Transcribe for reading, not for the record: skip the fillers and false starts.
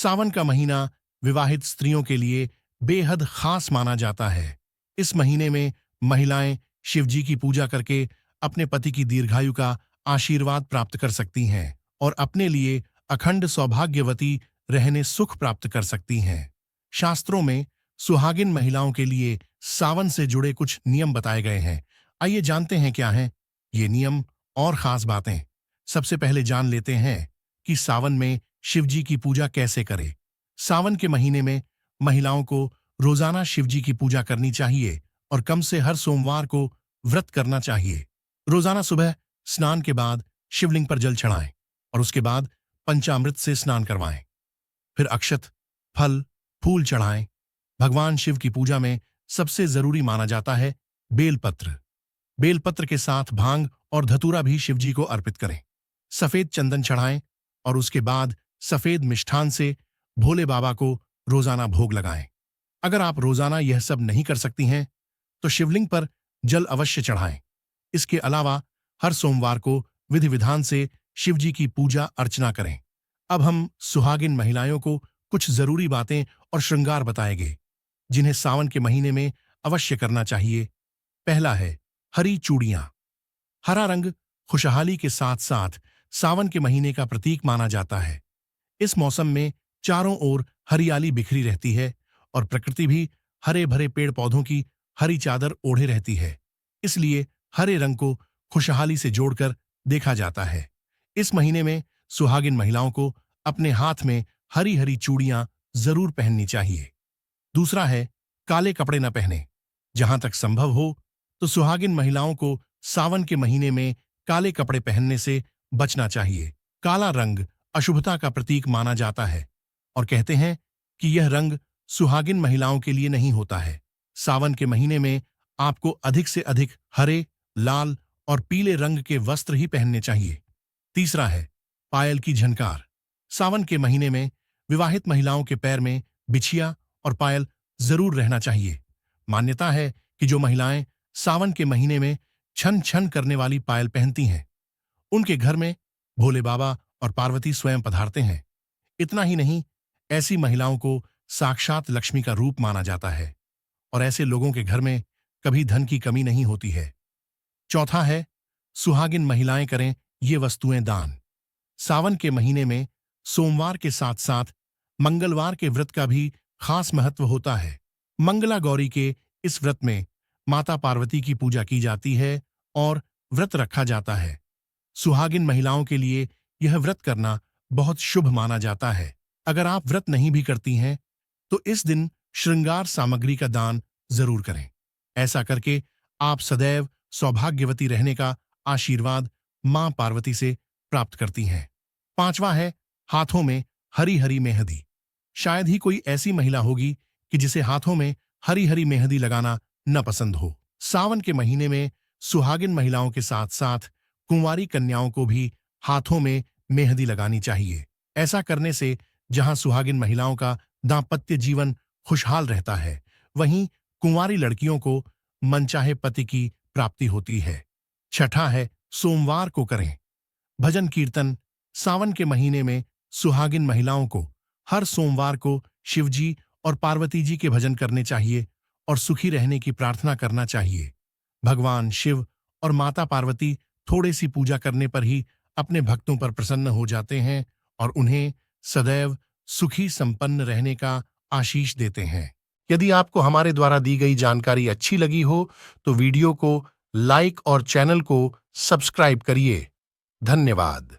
सावन का महीना विवाहित स्त्रियों के लिए बेहद खास माना जाता है। इस महीने में महिलाएं शिवजी की पूजा करके अपने पति की दीर्घायु का आशीर्वाद प्राप्त कर सकती हैं और अपने लिए अखंड सौभाग्यवती रहने सुख प्राप्त कर सकती हैं। शास्त्रों में सुहागिन महिलाओं के लिए सावन से जुड़े कुछ नियम बताए गए हैं। आइए जानते हैं क्या हैं ये नियम और खास बातें। सबसे पहले जान लेते हैं कि सावन में शिवजी की पूजा कैसे करें। सावन के महीने में महिलाओं को रोजाना शिवजी की पूजा करनी चाहिए और कम से हर सोमवार को व्रत करना चाहिए। रोजाना सुबह स्नान के बाद शिवलिंग पर जल चढ़ाएं और उसके बाद पंचामृत से स्नान करवाएं। फिर अक्षत, फल, फूल चढ़ाएं। भगवान शिव की पूजा में सबसे जरूरी माना जाता है बेलपत्र। बेलपत्र के साथ भांग और धतूरा भी शिवजी को अर्पित करें। सफेद चंदन चढ़ाएं और उसके बाद सफेद मिष्ठान से भोले बाबा को रोजाना भोग लगाएं। अगर आप रोजाना यह सब नहीं कर सकती हैं तो शिवलिंग पर जल अवश्य चढ़ाएं। इसके अलावा हर सोमवार को विधि विधान से शिवजी की पूजा अर्चना करें। अब हम सुहागिन महिलाओं को कुछ जरूरी बातें और श्रृंगार बताएंगे जिन्हें सावन के महीने में अवश्य करना चाहिए। पहला है हरी चूड़ियां। हरा रंग खुशहाली के साथ साथ सावन के महीने का प्रतीक माना जाता है। इस मौसम में चारों ओर हरियाली बिखरी रहती है और प्रकृति भी हरे भरे पेड़ पौधों की हरी चादर ओढ़े रहती है। इसलिए हरे रंग को खुशहाली से जोड़कर देखा जाता है। इस महीने में सुहागिन महिलाओं को अपने हाथ में हरी हरी चूड़ियां जरूर पहननी चाहिए। दूसरा है काले कपड़े न पहने। जहां तक संभव हो तो सुहागिन महिलाओं को सावन के महीने में काले कपड़े पहनने से बचना चाहिए। काला रंग अशुभता का प्रतीक माना जाता है और कहते हैं कि यह रंग सुहागिन महिलाओं के लिए नहीं होता है। सावन के महीने में आपको अधिक से अधिक हरे, लाल और पीले रंग के वस्त्र ही पहनने चाहिए। तीसरा है पायल की झनकार। सावन के महीने में विवाहित महिलाओं के पैर में बिछिया और पायल जरूर रहना चाहिए। मान्यता है कि जो महिलाएं सावन के महीने में छन छन करने वाली पायल पहनती हैं उनके घर में भोले बाबा और पार्वती स्वयं पधारते हैं। इतना ही नहीं, ऐसी महिलाओं को साक्षात लक्ष्मी का रूप माना जाता है और ऐसे लोगों के घर में कभी धन की कमी नहीं होती है। चौथा है सुहागिन महिलाएं करें ये वस्तुएं दान। सावन के महीने में सोमवार के साथ साथ मंगलवार के व्रत का भी खास महत्व होता है। मंगला गौरी के इस व्रत में माता पार्वती की पूजा की जाती है और व्रत रखा जाता है। सुहागिन महिलाओं के लिए यह व्रत करना बहुत शुभ माना जाता है। अगर आप व्रत नहीं भी करती हैं तो इस दिन श्रृंगार सामग्री का दान जरूर करें। ऐसा करके आप सदैव सौभाग्यवती रहने का आशीर्वाद मां पार्वती से प्राप्त करती हैं। पांचवा है हाथों में हरी हरी मेहंदी। शायद ही कोई ऐसी महिला होगी कि जिसे हाथों में हरी हरी मेहंदी लगाना न पसंद हो। सावन के महीने में सुहागिन महिलाओं के साथ साथ कुंवारी कन्याओं को भी हाथों में मेहंदी लगानी चाहिए। ऐसा करने से जहां सुहागिन महिलाओं का दांपत्य जीवन खुशहाल रहता है, वहीं कुंवारी लड़कियों को मनचाहे पति की प्राप्ति होती है। छठा है सोमवार को करें भजन कीर्तन। सावन के महीने में सुहागिन महिलाओं को हर सोमवार को शिवजी और पार्वती जी के भजन करने चाहिए और सुखी रहने की प्रार्थना करना चाहिए। भगवान शिव और माता पार्वती थोड़ी सी पूजा करने पर ही अपने भक्तों पर प्रसन्न हो जाते हैं और उन्हें सदैव सुखी संपन्न रहने का आशीष देते हैं। यदि आपको हमारे द्वारा दी गई जानकारी अच्छी लगी हो तो वीडियो को लाइक और चैनल को सब्सक्राइब करिए। धन्यवाद।